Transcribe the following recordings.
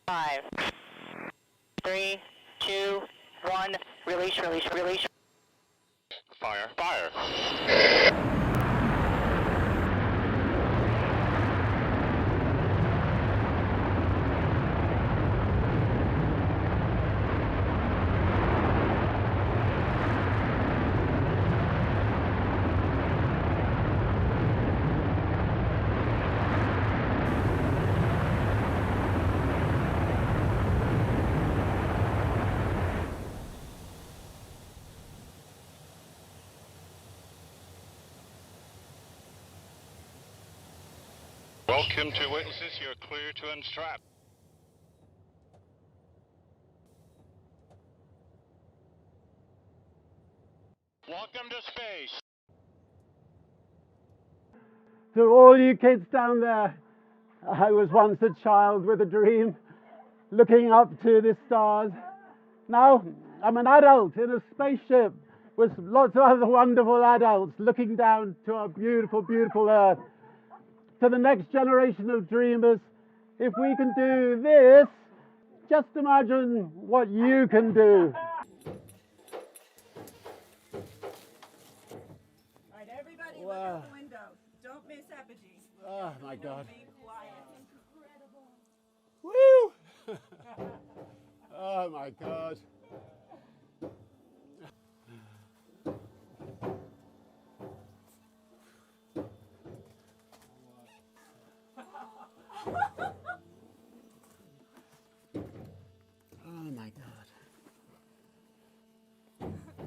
5, 3, 2, 1. Release, release, release. Fire, fire. Welcome to witnesses, you're clear to unstrap. Welcome to space. To all you kids down there, I was once a child with a dream, looking up to the stars. Now I'm an adult in a spaceship with lots of other wonderful adults looking down to our beautiful, beautiful Earth. To the next generation of dreamers, if we can do this, just imagine what you can do. All right, everybody, look out the window. Don't miss apogee. Oh my God. Be quiet. Woo! Oh my God. Oh my God.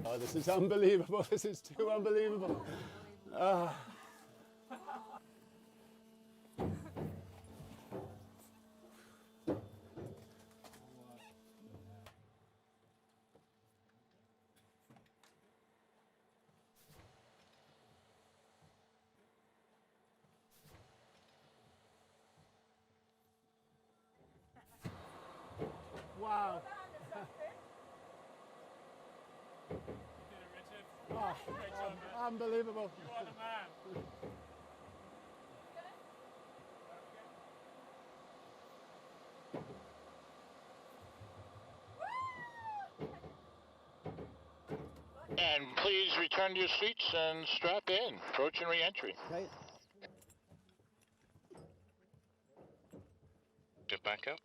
Oh, this is unbelievable. This is too unbelievable. Wow. Oh, unbelievable. You are the man. And please return to your seats and strap in. Approach and re-entry. Okay. Get back up.